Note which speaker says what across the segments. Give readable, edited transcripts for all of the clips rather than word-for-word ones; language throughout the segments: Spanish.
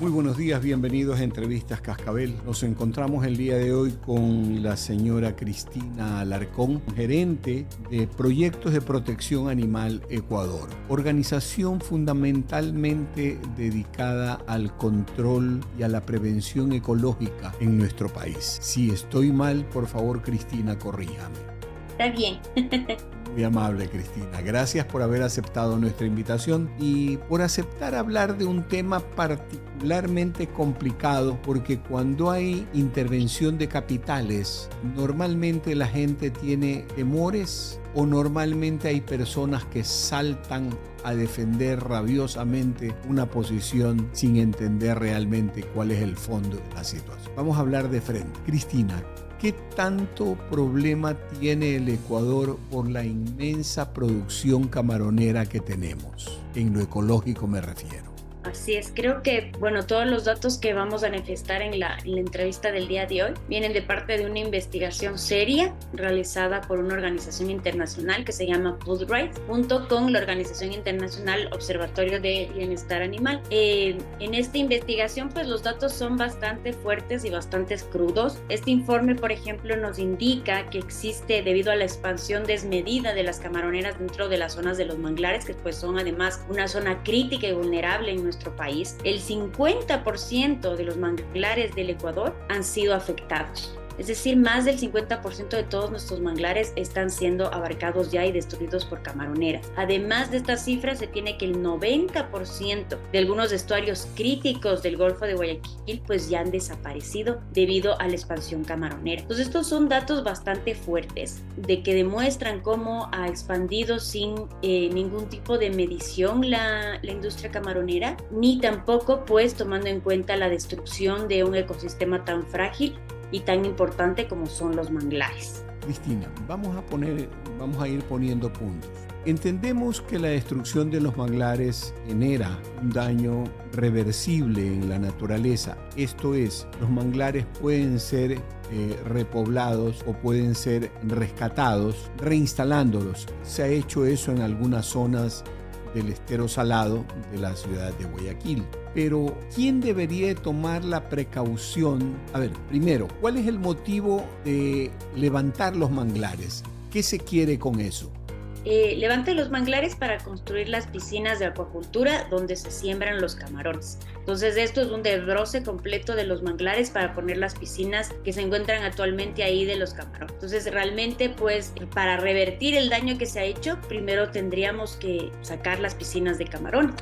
Speaker 1: Muy buenos días, bienvenidos a Entrevistas Cascabel. Nos encontramos el día de hoy con la señora Cristina Alarcón, gerente de Proyectos de Protección Animal Ecuador, organización fundamentalmente dedicada al control y a la prevención ecológica en nuestro país. Si estoy mal, por favor, Cristina, corríjame.
Speaker 2: Está bien.
Speaker 1: Muy amable, Cristina. Gracias por haber aceptado nuestra invitación y por aceptar hablar de un tema particularmente complicado, porque cuando hay intervención de capitales, normalmente la gente tiene temores o normalmente hay personas que saltan a defender rabiosamente una posición sin entender realmente cuál es el fondo de la situación. Vamos a hablar de frente. Cristina, ¿qué tanto problema tiene el Ecuador por la inmensa producción camaronera que tenemos? En lo ecológico me refiero.
Speaker 2: Así es, creo que, todos los datos que vamos a manifestar en la entrevista del día de hoy vienen de parte de una investigación seria realizada por una organización internacional que se llama Food Rights, junto con la Organización Internacional Observatorio de Bienestar Animal. En esta investigación, pues los datos son bastante fuertes y bastante crudos. Este informe, por ejemplo, nos indica que existe, debido a la expansión desmedida de las camaroneras dentro de las zonas de los manglares, que pues son además una zona crítica y vulnerable en nuestro país, el 50% de los manglares del Ecuador han sido afectados. Es decir, más del 50% de todos nuestros manglares están siendo abarcados ya y destruidos por camaroneras. Además de estas cifras, se tiene que el 90% de algunos estuarios críticos del Golfo de Guayaquil pues ya han desaparecido debido a la expansión camaronera. Entonces, estos son datos bastante fuertes de que demuestran cómo ha expandido sin ningún tipo de medición la industria camaronera, ni tampoco pues tomando en cuenta la destrucción de un ecosistema tan frágil y tan importante como son los manglares.
Speaker 1: Cristina, vamos a ir poniendo puntos. Entendemos que la destrucción de los manglares genera un daño reversible en la naturaleza. Esto es, los manglares pueden ser repoblados o pueden ser rescatados, reinstalándolos. Se ha hecho eso en algunas zonas del estero salado de la ciudad de Guayaquil. Pero, ¿quién debería tomar la precaución? A ver, primero, ¿cuál es el motivo de levantar los manglares? ¿Qué se quiere con eso?
Speaker 2: Levanta los manglares para construir las piscinas de acuacultura donde se siembran los camarones. Entonces esto es un desbroce completo de los manglares para poner las piscinas que se encuentran actualmente ahí de los camarones. Entonces realmente pues para revertir el daño que se ha hecho, primero tendríamos que sacar las piscinas de camarones.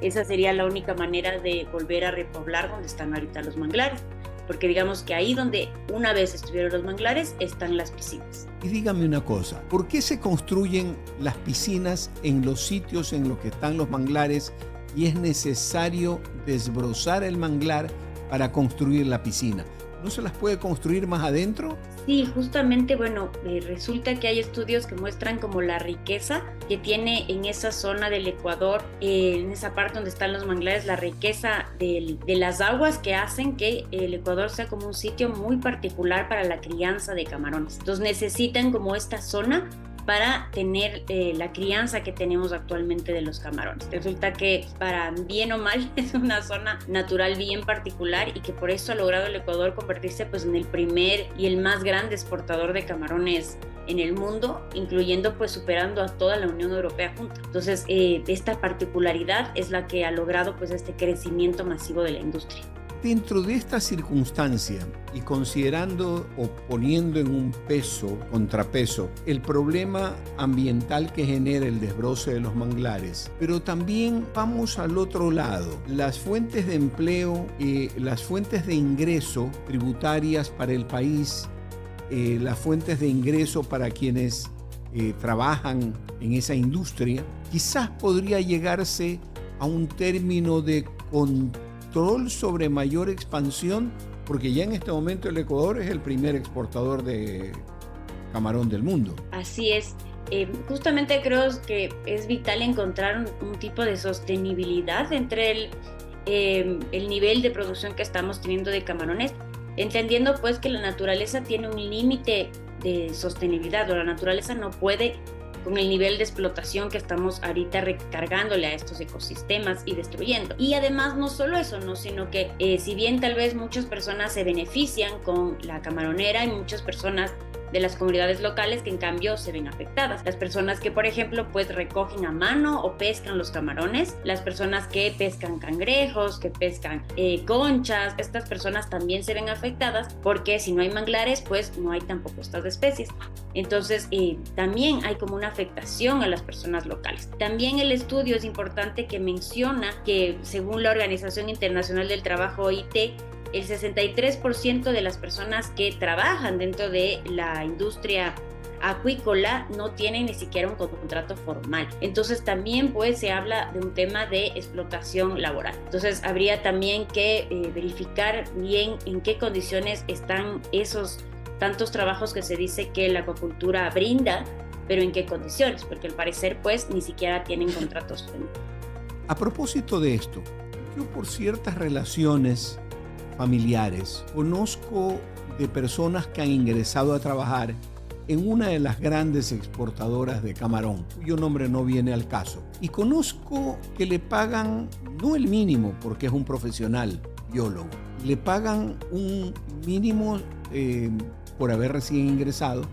Speaker 2: Esa sería la única manera de volver a repoblar donde están ahorita los manglares. Porque digamos que ahí donde una vez estuvieron los manglares están las piscinas.
Speaker 1: Y dígame una cosa, ¿por qué se construyen las piscinas en los sitios en los que están los manglares y es necesario desbrozar el manglar para construir la piscina? ¿No se las puede construir más adentro?
Speaker 2: Sí, justamente, resulta que hay estudios que muestran como la riqueza que tiene en esa zona del Ecuador, en esa parte donde están los manglares, la riqueza de las aguas que hacen que el Ecuador sea como un sitio muy particular para la crianza de camarones. Entonces necesitan como esta zona para tener la crianza que tenemos actualmente de los camarones. Resulta que para bien o mal es una zona natural bien particular y que por eso ha logrado el Ecuador convertirse pues en el primer y el más grande exportador de camarones en el mundo, incluyendo pues superando a toda la Unión Europea junta. Entonces esta particularidad es la que ha logrado pues este crecimiento masivo de la industria.
Speaker 1: Dentro de esta circunstancia y considerando o poniendo en un contrapeso, el problema ambiental que genera el desbroce de los manglares, pero también vamos al otro lado, las fuentes de empleo, las fuentes de ingreso tributarias para el país, las fuentes de ingreso para quienes trabajan en esa industria, quizás podría llegarse a un término de control sobre mayor expansión, porque ya en este momento el Ecuador es el primer exportador de camarón del mundo.
Speaker 2: Así es. Justamente creo que es vital encontrar un tipo de sostenibilidad entre el nivel de producción que estamos teniendo de camarones, entendiendo pues que la naturaleza tiene un límite de sostenibilidad, o la naturaleza no puede con el nivel de explotación que estamos ahorita recargándole a estos ecosistemas y destruyendo. Y además no solo eso, ¿no? Sino que si bien tal vez muchas personas se benefician con la camaronera, hay muchas personas de las comunidades locales que en cambio se ven afectadas. Las personas que, por ejemplo, pues recogen a mano o pescan los camarones, las personas que pescan cangrejos, que pescan conchas, estas personas también se ven afectadas porque si no hay manglares, pues no hay tampoco estas especies. Entonces, también hay como una afectación a las personas locales. También el estudio es importante que menciona que según la Organización Internacional del Trabajo, OIT, el 63% de las personas que trabajan dentro de la industria acuícola no tienen ni siquiera un contrato formal. Entonces también pues se habla de un tema de explotación laboral. Entonces habría también que verificar bien en qué condiciones están esos tantos trabajos que se dice que la acuacultura brinda, pero en qué condiciones, porque al parecer pues ni siquiera tienen contratos.
Speaker 1: A propósito de esto, yo por ciertas relaciones familiares conozco de personas que han ingresado a trabajar en una de las grandes exportadoras de camarón, cuyo nombre no viene al caso, y conozco que le pagan no el mínimo porque es un profesional biólogo, le pagan un mínimo por haber recién ingresado,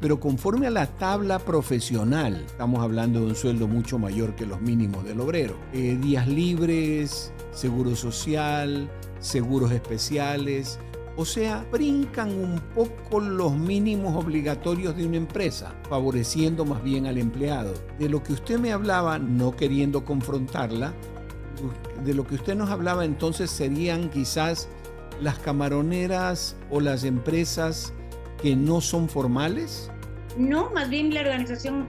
Speaker 1: pero conforme a la tabla profesional, estamos hablando de un sueldo mucho mayor que los mínimos del obrero, días libres, seguro social, seguros especiales, o sea, brincan un poco los mínimos obligatorios de una empresa, favoreciendo más bien al empleado. De lo que usted me hablaba, no queriendo confrontarla, de lo que usted nos hablaba entonces serían quizás las camaroneras o las empresas que no son formales.
Speaker 2: No, más bien la Organización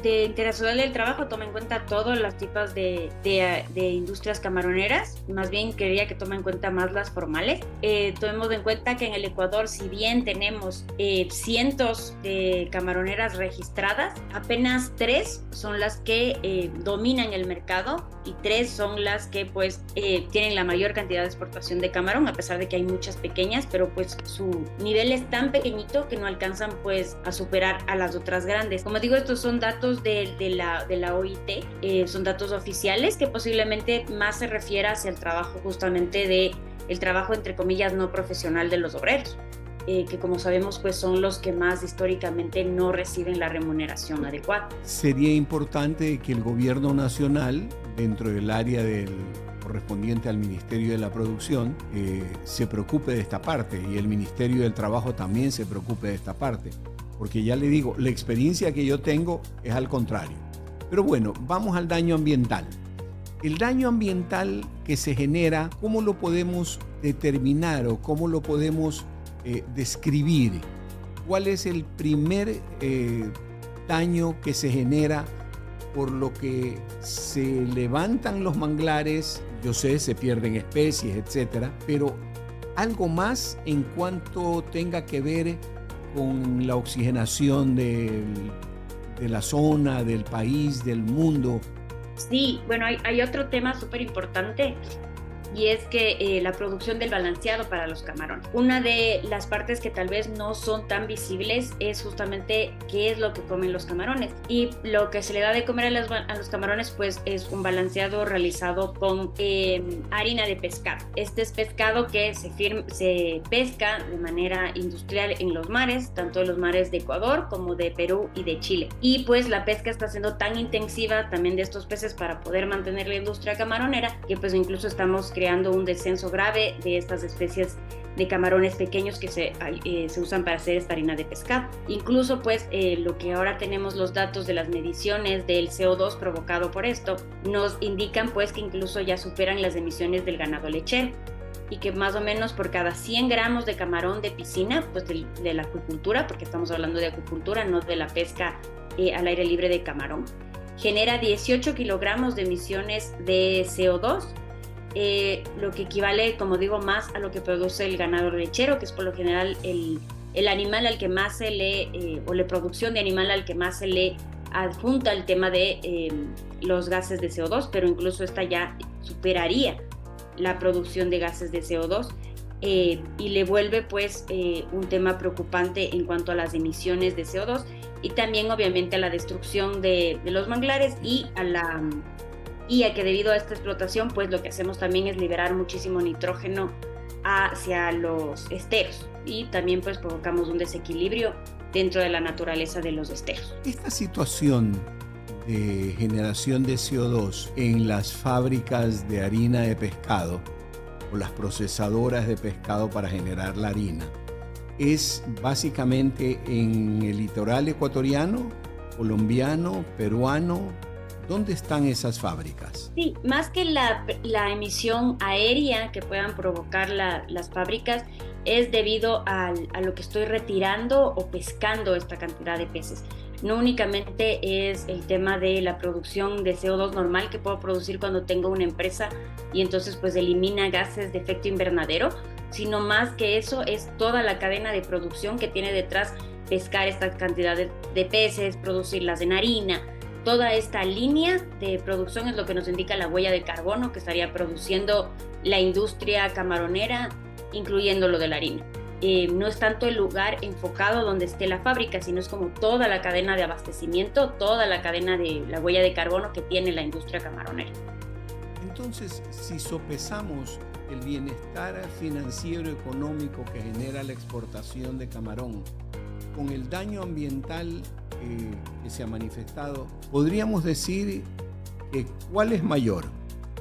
Speaker 2: Internacional del Trabajo toma en cuenta todos los tipos de industrias camaroneras. Más bien quería que tome en cuenta más las formales. Tomemos en cuenta que en el Ecuador, si bien tenemos cientos de camaroneras registradas, apenas 3 son las que dominan el mercado y 3 son las que pues tienen la mayor cantidad de exportación de camarón, a pesar de que hay muchas pequeñas, pero pues su nivel es tan pequeñito que no alcanzan pues a superar a las otras grandes. Como digo, estos son datos de la OIT, son datos oficiales que posiblemente más se refiera hacia el trabajo justamente de el trabajo entre comillas no profesional de los obreros, que como sabemos pues son los que más históricamente no reciben la remuneración adecuada.
Speaker 1: Sería importante que el gobierno nacional, dentro del área correspondiente al Ministerio de la Producción, se preocupe de esta parte, y el Ministerio del Trabajo también se preocupe de esta parte. Porque ya le digo, la experiencia que yo tengo es al contrario. Pero bueno, vamos al daño ambiental. El daño ambiental que se genera, ¿cómo lo podemos determinar o cómo lo podemos describir? ¿Cuál es el primer daño que se genera por lo que se levantan los manglares? Yo sé, se pierden especies, etcétera, pero algo más en cuanto tenga que ver con la oxigenación de la zona, del país, del mundo.
Speaker 2: Sí, bueno, hay otro tema súper importante y es que la producción del balanceado para los camarones. Una de las partes que tal vez no son tan visibles es justamente qué es lo que comen los camarones, y lo que se le da de comer a los camarones pues es un balanceado realizado con harina de pescado. Este es pescado que se pesca de manera industrial en los mares, tanto en los mares de Ecuador como de Perú y de Chile, y pues la pesca está siendo tan intensiva también de estos peces para poder mantener la industria camaronera que pues incluso estamos creando un descenso grave de estas especies de camarones pequeños que se usan para hacer esta harina de pescado. Incluso pues lo que ahora tenemos los datos de las mediciones del CO2 provocado por esto nos indican pues que incluso ya superan las emisiones del ganado lechero, y que más o menos por cada 100 gramos de camarón de piscina, pues de la acuicultura, porque estamos hablando de acuicultura, no de la pesca al aire libre de camarón, genera 18 kilogramos de emisiones de CO2, lo que equivale, como digo, más a lo que produce el ganado lechero, que es por lo general el animal al que más se le, o la producción de animal al que más se le adjunta el tema de los gases de CO2, pero incluso esta ya superaría la producción de gases de CO2. y le vuelve pues un tema preocupante en cuanto a las emisiones de CO2 y también obviamente a la destrucción de los manglares y a que debido a esta explotación pues lo que hacemos también es liberar muchísimo nitrógeno hacia los esteros y también pues provocamos un desequilibrio dentro de la naturaleza de los esteros.
Speaker 1: Esta situación de generación de CO2 en las fábricas de harina de pescado o las procesadoras de pescado para generar la harina es básicamente en el litoral ecuatoriano, colombiano, peruano. ¿Dónde están esas fábricas?
Speaker 2: Sí, más que la emisión aérea que puedan provocar las fábricas, es debido a lo que estoy retirando o pescando esta cantidad de peces. No únicamente es el tema de la producción de CO2 normal que puedo producir cuando tengo una empresa y entonces pues elimina gases de efecto invernadero, sino más que eso es toda la cadena de producción que tiene detrás pescar esta cantidad de peces, producirlas en harina. Toda esta línea de producción es lo que nos indica la huella de carbono que estaría produciendo la industria camaronera, incluyendo lo de la harina. No es tanto el lugar enfocado donde esté la fábrica, sino es como toda la cadena de abastecimiento, toda la cadena de la huella de carbono que tiene la industria camaronera.
Speaker 1: Entonces, si sopesamos el bienestar financiero económico que genera la exportación de camarón con el daño ambiental que se ha manifestado, podríamos decir que ¿cuál es mayor?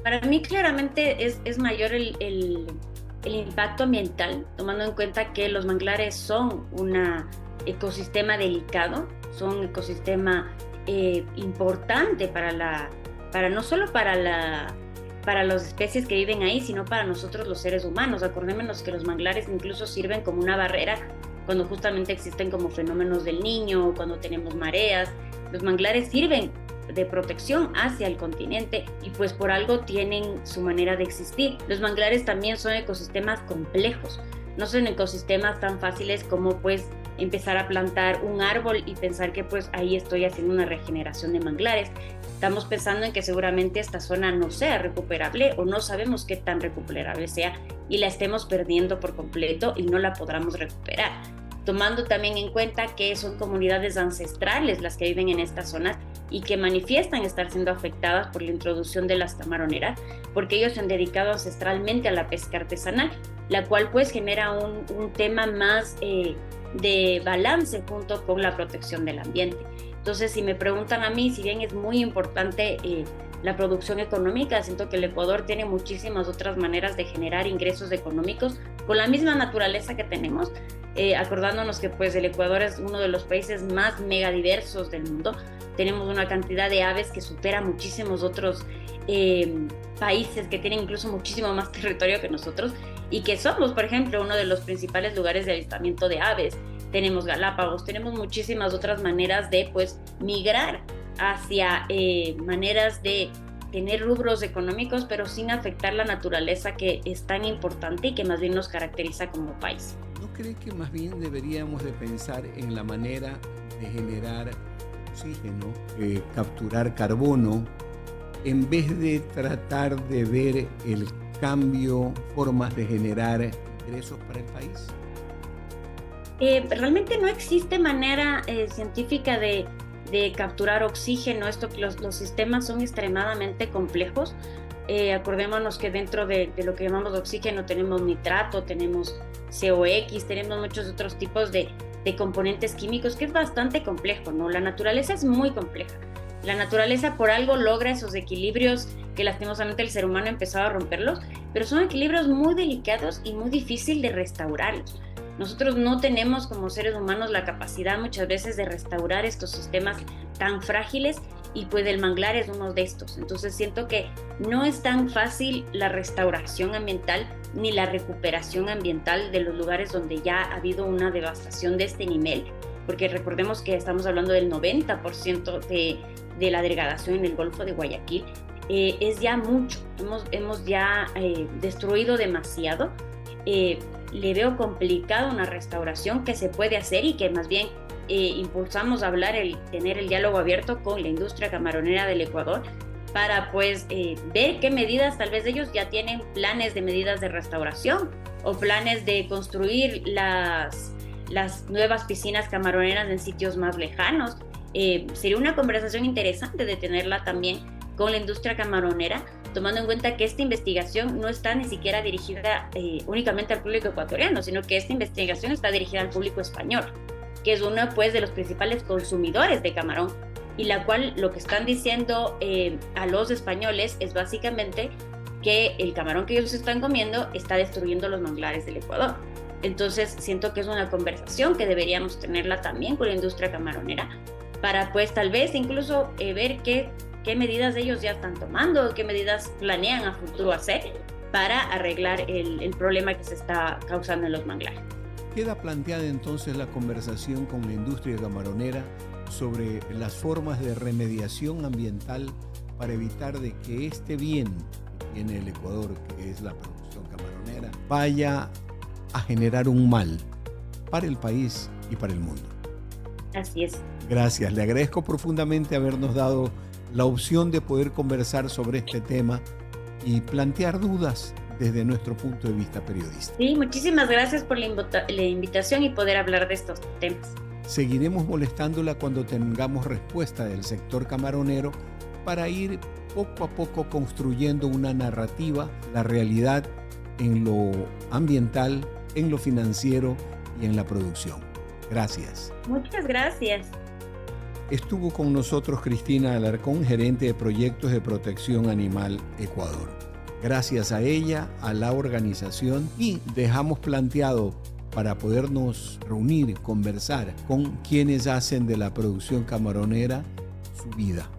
Speaker 2: Para mí claramente es mayor el impacto ambiental, tomando en cuenta que los manglares son un ecosistema delicado, son un ecosistema importante no solo para las especies que viven ahí, sino para nosotros los seres humanos. Acordémonos que los manglares incluso sirven como una barrera cuando justamente existen como fenómenos del Niño, cuando tenemos mareas. Los manglares sirven de protección hacia el continente y pues por algo tienen su manera de existir. Los manglares también son ecosistemas complejos, no son ecosistemas tan fáciles como pues empezar a plantar un árbol y pensar que pues ahí estoy haciendo una regeneración de manglares. Estamos pensando en que seguramente esta zona no sea recuperable o no sabemos qué tan recuperable sea y la estemos perdiendo por completo y no la podamos recuperar. Tomando también en cuenta que son comunidades ancestrales las que viven en estas zonas y que manifiestan estar siendo afectadas por la introducción de las camaroneras, porque ellos se han dedicado ancestralmente a la pesca artesanal, la cual pues genera un tema más de balance junto con la protección del ambiente. Entonces, si me preguntan a mí, si bien es muy importante la producción económica, siento que el Ecuador tiene muchísimas otras maneras de generar ingresos económicos con la misma naturaleza que tenemos, acordándonos que pues el Ecuador es uno de los países más megadiversos del mundo. Tenemos una cantidad de aves que supera muchísimos otros países que tienen incluso muchísimo más territorio que nosotros y que somos, por ejemplo, uno de los principales lugares de avistamiento de aves. Tenemos Galápagos, tenemos muchísimas otras maneras de pues migrar hacia maneras de tener rubros económicos, pero sin afectar la naturaleza que es tan importante y que más bien nos caracteriza como país.
Speaker 1: ¿No cree que más bien deberíamos de pensar en la manera de generar oxígeno, capturar carbono, en vez de tratar de ver el cambio, formas de generar ingresos para el país?
Speaker 2: Realmente no existe manera científica de capturar oxígeno. Los sistemas son extremadamente complejos. Acordémonos que dentro de lo que llamamos oxígeno tenemos nitrato, tenemos COX, tenemos muchos otros tipos de componentes químicos, que es bastante complejo, ¿no? La naturaleza es muy compleja. La naturaleza por algo logra esos equilibrios que lastimosamente el ser humano ha empezado a romperlos, pero son equilibrios muy delicados y muy difícil de restaurarlos. Nosotros no tenemos como seres humanos la capacidad muchas veces de restaurar estos sistemas tan frágiles y pues el manglar es uno de estos. Entonces siento que no es tan fácil la restauración ambiental ni la recuperación ambiental de los lugares donde ya ha habido una devastación de este nivel, porque recordemos que estamos hablando del 90% de la degradación en el Golfo de Guayaquil. Es ya mucho, hemos ya destruido demasiado. Le veo complicado una restauración que se puede hacer y que más bien impulsamos a tener el diálogo abierto con la industria camaronera del Ecuador para pues ver qué medidas, tal vez ellos ya tienen planes de medidas de restauración o planes de construir las nuevas piscinas camaroneras en sitios más lejanos. Sería una conversación interesante de tenerla también con la industria camaronera, tomando en cuenta que esta investigación no está ni siquiera dirigida únicamente al público ecuatoriano, sino que esta investigación está dirigida al público español, que es uno pues de los principales consumidores de camarón, y la cual lo que están diciendo a los españoles es básicamente que el camarón que ellos están comiendo está destruyendo los manglares del Ecuador. Entonces siento que es una conversación que deberíamos tenerla también con la industria camaronera para pues tal vez incluso ver qué medidas ellos ya están tomando, qué medidas planean a futuro hacer para arreglar el problema que se está causando en los manglares.
Speaker 1: Queda planteada entonces la conversación con la industria camaronera sobre las formas de remediación ambiental para evitar de que este bien que tiene el Ecuador, que es la producción camaronera, vaya a generar un mal para el país y para el mundo.
Speaker 2: Así es.
Speaker 1: Gracias, le agradezco profundamente habernos dado la opción de poder conversar sobre este tema y plantear dudas desde nuestro punto de vista periodista.
Speaker 2: Sí, muchísimas gracias por la invitación y poder hablar de estos temas.
Speaker 1: Seguiremos molestándola cuando tengamos respuesta del sector camaronero para ir poco a poco construyendo una narrativa, la realidad en lo ambiental, en lo financiero y en la producción. Gracias.
Speaker 2: Muchas gracias.
Speaker 1: Estuvo con nosotros Cristina Alarcón, gerente de proyectos de protección animal Ecuador. Gracias a ella, a la organización, y dejamos planteado para podernos reunir, conversar con quienes hacen de la producción camaronera su vida.